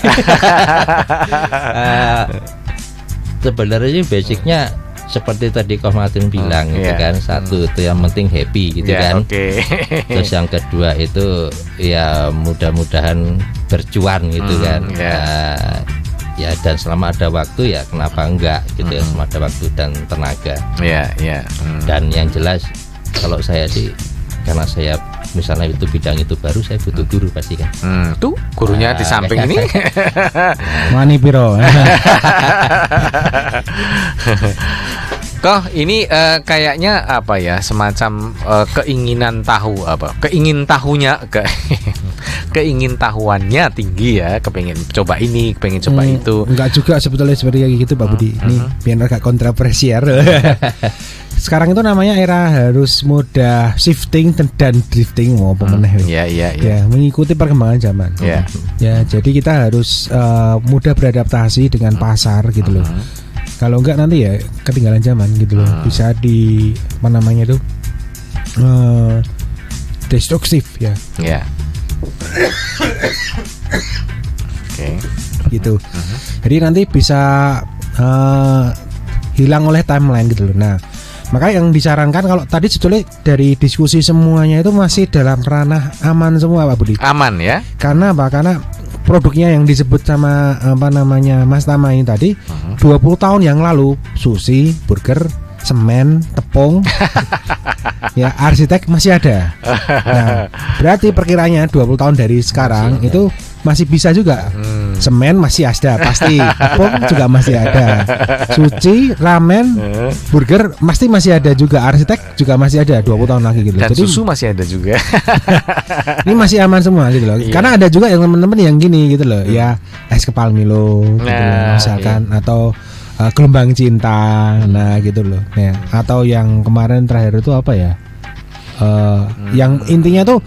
Sebenarnya basicnya seperti tadi Koh Martin bilang gitu kan, satu itu yang penting happy gitu kan. Terus yang kedua itu ya mudah-mudahan bercuan gitu kan. Ya dan selama ada waktu ya kenapa enggak gitu ya, selama ada waktu dan tenaga. Dan yang jelas kalau saya sih, karena saya misalnya itu bidang itu baru, saya butuh guru pasti kan. Tuh gurunya di samping ini. Mani piro. Kok ini kayaknya semacam keinginan tahuannya tinggi ya, kepengen coba ini, kepengen coba itu. Enggak juga sebetulnya seperti kayak gitu Pak Budi. Ini biar agak kontroversial. Sekarang itu namanya era harus mudah shifting dan drifting mengikuti perkembangan zaman. Ya, jadi kita harus mudah beradaptasi dengan pasar gitu loh. Kalau enggak nanti ya ketinggalan zaman gitu loh. Bisa destruktif ya. Gitu. Jadi nanti bisa hilang oleh timeline gitu loh. Nah, maka yang disarankan kalau tadi sebetulnya dari diskusi semuanya itu masih dalam ranah aman semua Pak Budi. Aman ya. Karena Karena produknya yang disebut sama Mas Tama ini tadi 20 tahun yang lalu, sushi, burger semen, tepung, ya arsitek masih ada. Nah, berarti perkiranya 20 tahun dari sekarang itu masih bisa juga. Semen masih ada pasti, tepung juga masih ada, sushi, ramen, burger masih ada juga, arsitek juga masih ada 20 tahun lagi gitu. Dan jadi susu masih ada juga. ini masih aman semua gitu loh. Karena ada juga yang teman-teman yang gini gitu loh, ya es kepal Milo gitu loh, misalkan atau gelombang cinta, nah gitu loh. Ya, atau yang kemarin terakhir itu apa ya? Yang intinya tuh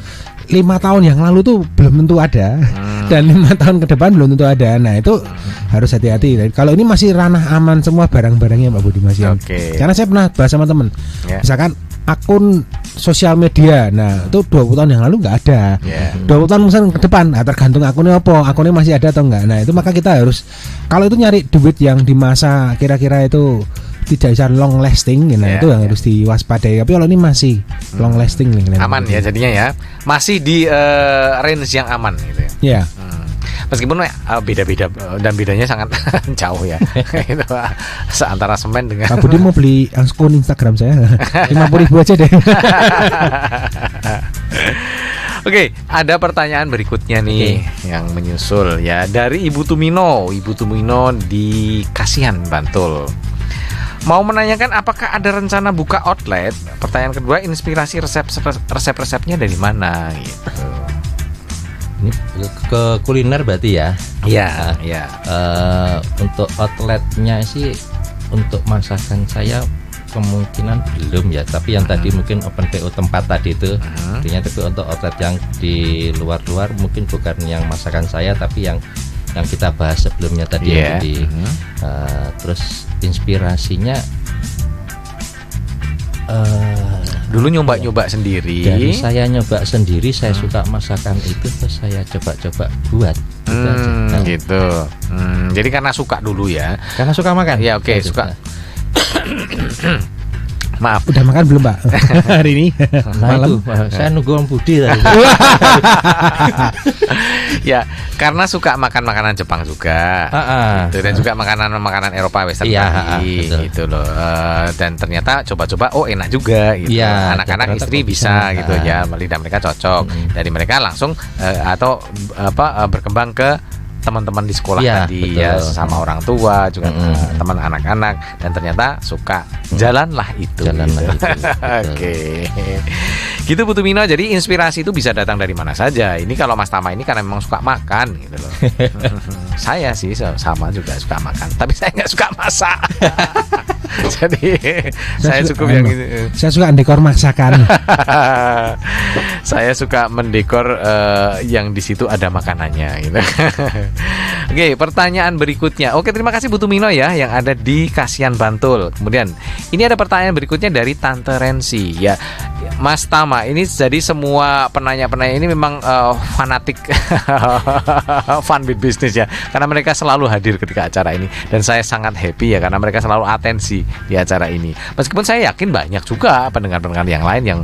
5 tahun yang lalu tuh belum tentu ada, dan 5 tahun ke depan belum tentu ada. Nah itu harus hati-hati. Kalau ini masih ranah aman semua barang-barangnya Pak Budi Mas Yan. Karena saya pernah bahas sama temen, misalkan akun sosial media, nah itu 20 tahun yang lalu nggak ada, 20 tahun misalnya ke depan, tergantung akunnya apa, akunnya masih ada atau enggak. Nah itu maka kita harus, kalau itu nyari duit yang di masa kira-kira itu tidak bisa long lasting, nah itu yang harus diwaspadai. Tapi kalau ini masih long lasting nih, aman ya jadinya ya, masih di range yang aman gitu ya. Meskipun beda-beda dan bedanya sangat jauh ya. Itu antara semen dengan. Pak Budi mau beli akun Instagram saya 50.000 aja deh. Oke, ada pertanyaan berikutnya nih yang menyusul ya dari Ibu Tumino di Kasihan, Bantul. Mau menanyakan apakah ada rencana buka outlet? Pertanyaan kedua, inspirasi resep-resepnya dari mana gitu. Ini ke kuliner berarti ya? Iya, untuk outletnya sih, untuk masakan saya kemungkinan belum ya. Tapi yang tadi mungkin open PO tempat tadi itu, artinya tapi untuk outlet yang di luar-luar mungkin bukan yang masakan saya, tapi yang kita bahas sebelumnya tadi. Terus inspirasinya dulu nyoba sendiri. Dari saya nyoba sendiri, saya suka masakan itu, terus saya coba buat gitu. Jadi karena suka dulu ya. Karena suka makan. Ya oke, suka. Maaf. Udah makan belum Pak hari ini? Malam. Saya nunggu Om Budi tadi. Ya, karena suka makan makanan Jepang juga, gitu, dan juga makanan Eropa Western gitu loh. Dan ternyata coba-coba, oh enak juga gitu. Anak-anak istri bisa gitu ya, lidah mereka cocok. Dari mereka langsung atau berkembang ke teman-teman di sekolah tadi ya, sama orang tua juga, teman anak-anak, dan ternyata suka. Jalanlah itu. Oke. Gitu Bu Tumino. Jadi inspirasi itu bisa datang dari mana saja. Ini kalau Mas Tama ini karena memang suka makan gitu loh. Saya sih sama juga suka makan, tapi saya nggak suka masak. Jadi saya cukup yang ini. Saya suka mendekor masakan. Saya suka mendekor yang di situ ada makanannya gitu. Oke, pertanyaan berikutnya. Oke, terima kasih Bu Tumino ya yang ada di Kasihan, Bantul. Kemudian ini ada pertanyaan berikutnya dari Tante Rensi ya. Mas Tama, ini jadi semua penanya-penanya ini memang fanatik fun with business ya, karena mereka selalu hadir ketika acara ini, dan saya sangat happy ya karena mereka selalu atensi di acara ini. Meskipun saya yakin banyak juga pendengar-pendengar yang lain yang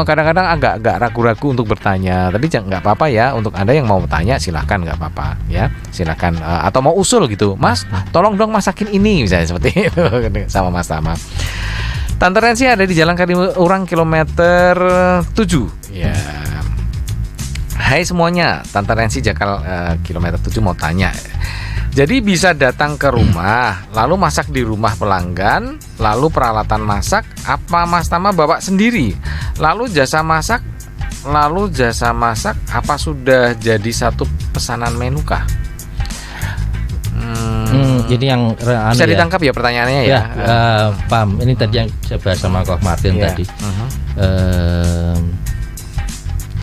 kadang-kadang agak ragu-ragu untuk bertanya, tapi nggak apa-apa ya. Untuk Anda yang mau bertanya silahkan, nggak apa-apa ya, silahkan. Atau mau usul gitu, Mas tolong dong masakin ini misalnya, seperti itu sama Mas Tama. Tante Rensi ada di Jalan Kadiurang kilometer 7 ya. Hai semuanya, Tante Rensi Jakal kilometer 7 mau tanya. Jadi bisa datang ke rumah, lalu masak di rumah pelanggan, lalu peralatan masak apa Mas Tama bawa sendiri? Lalu jasa masak apa sudah jadi satu pesanan menu kah? Jadi yang bisa ditangkap ya pertanyaannya ya. Pam, ini tadi yang saya bahas sama Koch Martin tadi.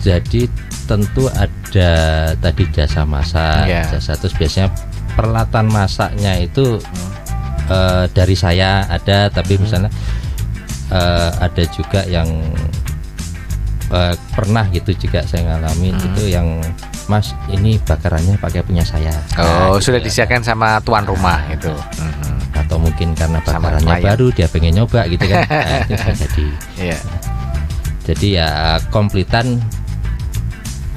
Jadi tentu ada tadi jasa masak, jasa, terus biasanya peralatan masaknya itu dari saya ada, tapi misalnya ada juga yang pernah gitu juga saya ngalamin itu yang Mas ini bakarannya pakai punya saya. Oh, sudah disiapkan sama tuan rumah itu. Atau mungkin karena bakarannya baru dia pengen nyoba gitu kan. Itu bisa jadi. Jadi ya kompletan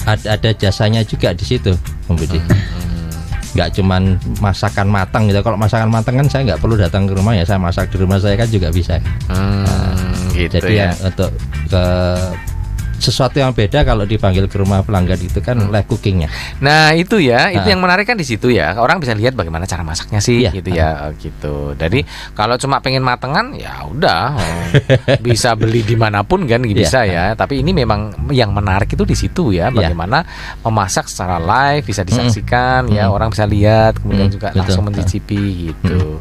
ada jasanya juga di situ, Om Budi. nggak cuman masakan matang gitu. Kalau masakan matang kan saya nggak perlu datang ke rumah ya, saya masak di rumah saya kan juga bisa. Gitu jadi ya. Untuk ke sesuatu yang beda kalau dipanggil ke rumah pelanggan itu kan live cookingnya. Nah itu ya, itu yang menarik kan di situ ya. Orang bisa lihat bagaimana cara masaknya sih, gitu ya, gitu. Jadi kalau cuma pengen matengan, ya udah, bisa beli dimanapun kan, bisa ya. Tapi ini memang yang menarik itu di situ ya, bagaimana memasak secara live bisa disaksikan, ya orang bisa lihat, kemudian juga langsung mencicipi gitu.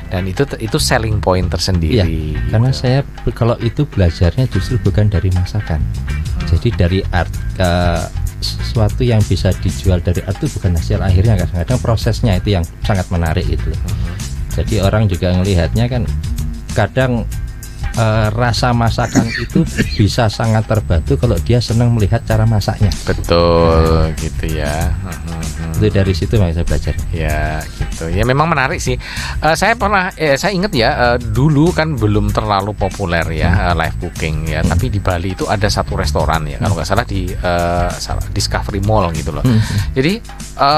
Dan itu selling point tersendiri. Gitu. Karena saya kalau itu belajarnya justru bukan dari masakan. Jadi dari art sesuatu yang bisa dijual dari art itu bukan hasil akhirnya, kadang-kadang prosesnya itu yang sangat menarik itu. Jadi orang juga melihatnya kan kadang rasa masakan itu bisa sangat terbantu kalau dia senang melihat cara masaknya. Betul, gitu ya. Itu dari situ yang saya belajar. Ya, gitu. Ya memang menarik sih. Saya ingat ya, dulu kan belum terlalu populer ya live cooking ya. Tapi di Bali itu ada satu restoran ya, kalau nggak salah di Discovery Mall gitu loh. Jadi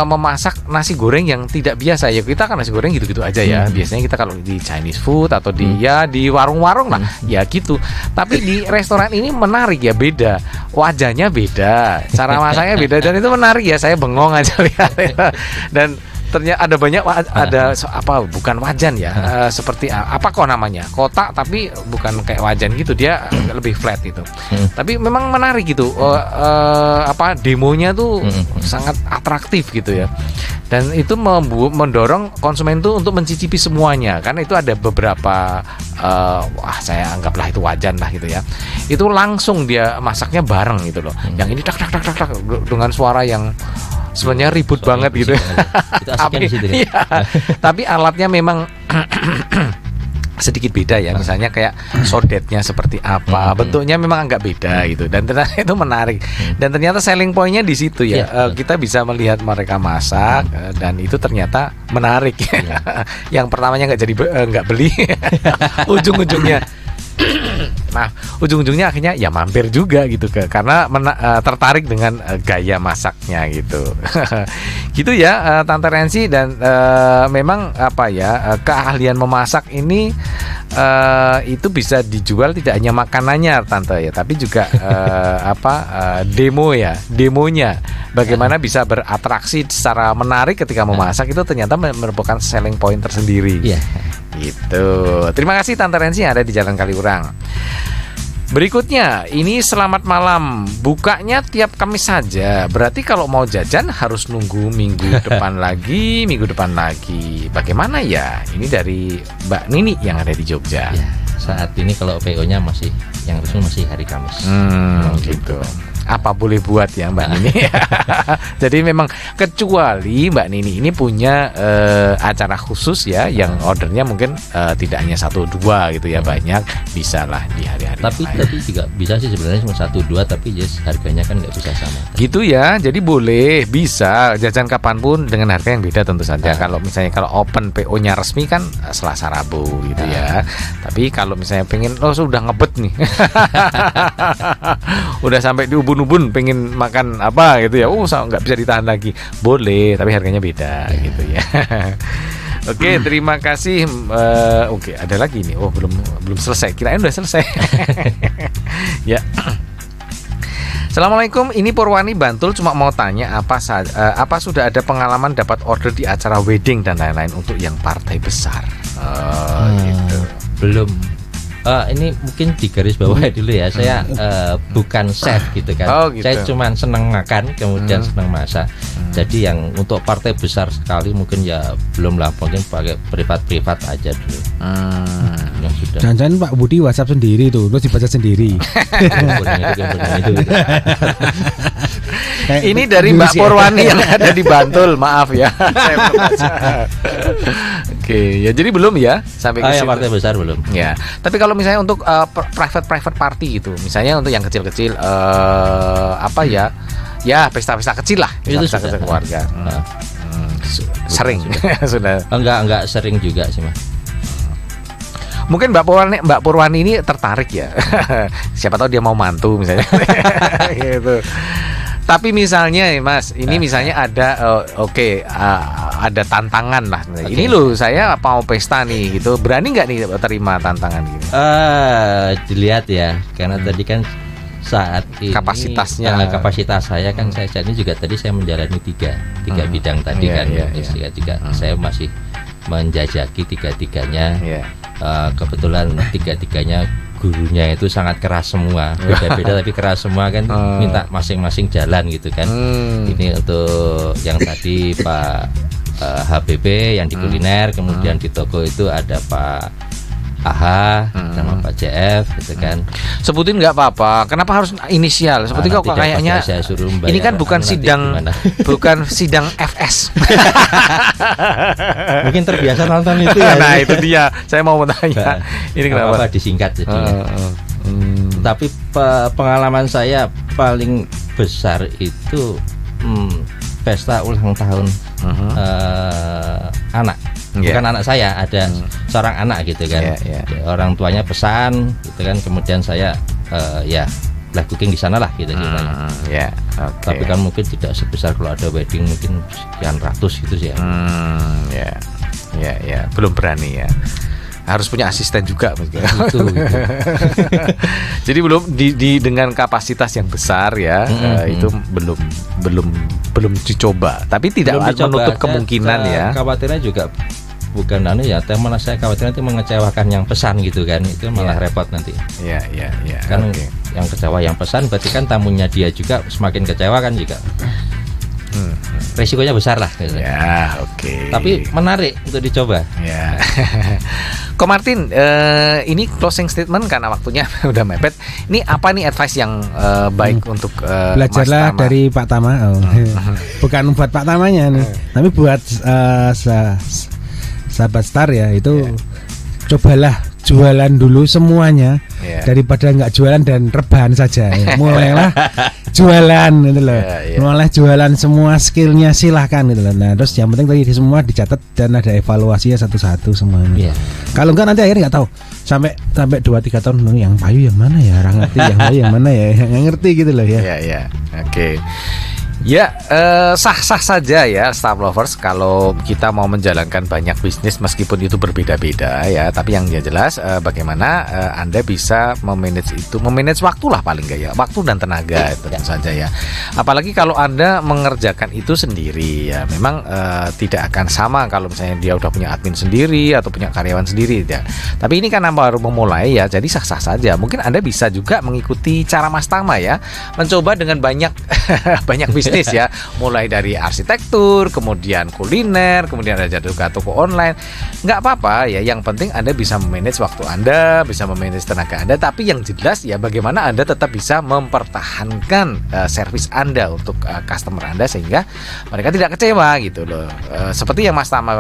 memasak nasi goreng yang tidak biasa ya. Kita kan nasi goreng gitu-gitu aja ya. Biasanya kita kalau di Chinese food atau di warung-warung lah. Ya gitu. Tapi di restoran ini menarik ya, beda. Wajahnya beda, cara masaknya beda, dan itu menarik ya. Saya bengong aja lihat ya. Dan ternyata ada banyak bukan wajan ya, seperti apa kok namanya, kotak tapi bukan kayak wajan gitu, dia lebih flat gitu. Tapi memang menarik gitu, demonya tuh sangat atraktif gitu ya. Dan itu mendorong konsumen tuh untuk mencicipi semuanya, karena itu ada beberapa saya anggaplah itu wajan lah gitu ya. Itu langsung dia masaknya bareng gitu loh. Yang ini tak dengan suara yang sebenarnya ribut banget gitu. Tapi alatnya memang sedikit beda ya, misalnya kayak sodetnya seperti apa, bentuknya memang agak beda gitu, dan ternyata itu menarik. Dan ternyata selling pointnya di situ ya, kita bisa melihat mereka masak dan itu ternyata menarik. Yang pertamanya nggak beli, ujung-ujungnya ujung-ujungnya akhirnya ya mampir juga gitu, karena tertarik dengan gaya masaknya gitu. Gitu ya, Tante Rensi. Dan memang keahlian memasak ini itu bisa dijual tidak hanya makanannya Tante ya, tapi juga demonya bagaimana bisa beratraksi secara menarik ketika memasak, itu ternyata merupakan selling point tersendiri. Gitu. Terima kasih Tante Rensi yang ada di Jalan Kaliurang. Berikutnya, ini selamat malam. Bukanya tiap Kamis saja. Berarti kalau mau jajan harus nunggu minggu depan lagi. Bagaimana ya? Ini dari Mbak Nini yang ada di Jogja. Ya, saat ini kalau PO-nya yang resmi masih hari Kamis. Gitu. Apa boleh buat ya Mbak Nini. Jadi memang kecuali Mbak Nini ini punya acara khusus ya, yang ordernya mungkin tidak hanya 1-2 gitu ya, banyak, bisa lah di hari-hari. Tapi juga bisa sih sebenarnya cuma 1-2, tapi harganya kan nggak bisa sama. Gitu ya, jadi boleh, bisa jajan kapanpun dengan harga yang beda tentu saja. Kalau misalnya open PO-nya resmi kan Selasa Rabu gitu ya. Tapi kalau misalnya pengen sudah ngebet nih, udah sampai di ubun-ubun pengen makan apa gitu ya, nggak bisa ditahan lagi, boleh, tapi harganya beda gitu ya. Oke, terima kasih. Oke, ada lagi nih. Belum selesai. Kirain udah selesai. Ya. Assalamualaikum, ini Purwani Bantul, cuma mau tanya apa sudah ada pengalaman dapat order di acara wedding dan lain-lain untuk yang partai besar? Gitu. Belum. Ini mungkin digaris bawahi dulu ya. Saya bukan chef gitu kan. Gitu. Saya cuma senang makan, kemudian senang masak. Jadi yang untuk partai besar sekali mungkin ya belum lah, mungkin pakai privat aja dulu. Yang sudah. Jangan-jangan Pak Budi WhatsApp sendiri tuh, terus dibaca sendiri. Ini dari Mbak Purwani yang ada di Bantul, maaf ya. Saya belum baca. Oke, ya jadi belum ya sampai ke situ. Partai besar belum. Ya, tapi kalau misalnya untuk private party gitu, misalnya untuk yang kecil-kecil ya pesta-pesta kecil lah, pesta kecil keluarga. Sering sudah. Enggak sering juga sih Mas. Mungkin Mbak Purwani ini tertarik ya. Siapa tahu dia mau mantu misalnya. Gitu. Tapi misalnya Mas, ini misalnya ada ada tantangan lah. Ini loh saya mau pesta nih gitu. Berani nggak nih terima tantangan gitu? Dilihat ya, karena tadi kan saat ini kapasitasnya, kapasitas saya kan saya ini juga tadi saya menjalani tiga bidang tadi kan. Tiga. Saya masih menjajaki tiga-tiganya. Kebetulan tiga-tiganya gurunya itu sangat keras semua, beda-beda tapi keras semua kan, minta masing-masing jalan gitu kan. Ini untuk yang tadi Pak HBB yang di kuliner, kemudian di toko itu ada Pak AHA sama Pak JF gitu kan. Sebutin nggak apa-apa. Kenapa harus inisial? Seperti kok kayaknya ini kan bukan sidang bukan sidang FS. Mungkin terbiasa nonton itu ya. Nah itu dia. Saya mau bertanya. Ini kenapa? Disingkat jadinya. Tapi pengalaman saya paling besar itu pesta ulang tahun anak. Bukan anak saya, ada seorang anak gitu kan. Orang tuanya pesan gitu kan, kemudian saya live cooking di sana lah gitu ceritanya. Tapi kan mungkin tidak sebesar kalau ada wedding, mungkin sekian ratus gitu sih ya. Belum berani ya. Harus punya asisten juga gitu. Jadi belum dengan kapasitas yang besar ya, itu belum dicoba. Tapi tidak menutup kemungkinan ya. Khawatirnya juga bukan teman saya khawatirnya itu mengecewakan yang pesan gitu kan, itu malah repot nanti. Kan yang kecewa yang pesan, berarti kan tamunya dia juga semakin kecewa kan juga. Resikonya besar lah gitu. Tapi menarik untuk dicoba. Ko Martin, ini closing statement karena waktunya udah mepet. Ini apa nih advice yang baik untuk belajarlah dari Pak Tama. Bukan buat Pak Tamanya nih, tapi buat sahabat Star ya, itu cobalah jualan dulu semuanya daripada nggak jualan dan rebahan saja. Mulailah jualan gitu loh. Mulai jualan semua skillnya silahkan gitu loh. Nah terus yang penting tadi semua dicatat dan ada evaluasinya satu-satu semuanya. Kalau enggak nanti akhirnya nggak tahu sampai 2-3 tahun yang payu yang mana ya, orang ngerti yang payu yang mana ya, nggak ngerti gitu loh ya. Sah-sah saja ya Star Lovers kalau kita mau menjalankan banyak bisnis meskipun itu berbeda-beda ya. Tapi yang jelas bagaimana Anda bisa memanage waktu lah paling nggak ya, waktu dan tenaga tentu saja ya. Apalagi kalau Anda mengerjakan itu sendiri ya, memang tidak akan sama kalau misalnya dia udah punya admin sendiri atau punya karyawan sendiri ya. Tapi ini kan baru memulai ya, jadi sah-sah saja. Mungkin Anda bisa juga mengikuti cara Mas Tama ya, mencoba dengan banyak bisnis ya, mulai dari arsitektur, kemudian kuliner, kemudian ada juga toko online. Nggak apa-apa ya, yang penting Anda bisa memanage waktu Anda, bisa memanage tenaga Anda. Tapi yang jelas ya bagaimana Anda tetap bisa mempertahankan servis Anda untuk customer Anda sehingga mereka tidak kecewa gitu loh. Seperti yang Mas Tama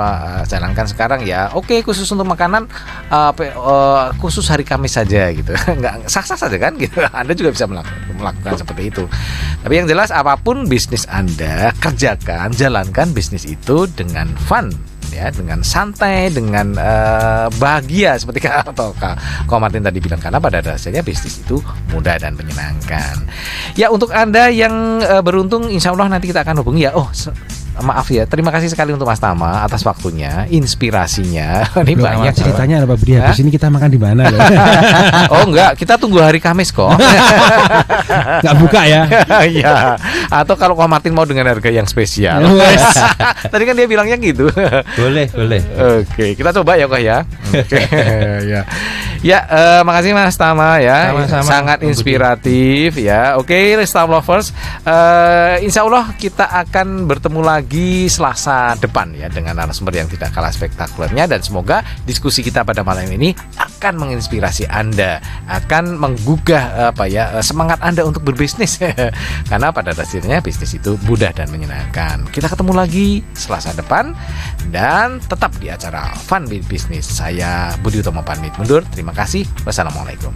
jalankan sekarang ya. Oke, khusus untuk makanan khusus hari Kamis saja gitu. Nggak sah-sah saja kan gitu. Anda juga bisa melakukan seperti itu. Tapi yang jelas apapun bisnis Anda kerjakan, jalankan bisnis itu dengan fun ya, dengan santai, dengan bahagia seperti Ko Martin tadi bilang, karena pada dasarnya bisnis itu mudah dan menyenangkan. Ya untuk Anda yang beruntung, insya Allah nanti kita akan hubungi ya. Maaf ya, terima kasih sekali untuk Mas Tama atas waktunya, inspirasinya. Ini banyak ceritanya apa Budi? Habis ini kita makan di mana loh? Oh enggak, kita tunggu hari Kamis kok. Nggak buka ya? Iya. Atau kalau Ko Martin mau dengan harga yang spesial. Tadi kan dia bilangnya gitu. Boleh. Oke, kita coba ya kok ya. Oke, ya. Makasih Mas Tama ya. Sama-sama, sangat inspiratif ya. Oke, Star Lovers. Insya Allah kita akan bertemu lagi Selasa depan ya dengan narasumber yang tidak kalah spektakulernya, dan semoga diskusi kita pada malam ini akan menginspirasi Anda, akan menggugah semangat Anda untuk berbisnis. Karena pada dasarnya bisnis itu mudah dan menyenangkan. Kita ketemu lagi Selasa depan dan tetap di acara Fun Business. Saya Budi Utomo pamit mundur. Terima kasih. Wassalamualaikum.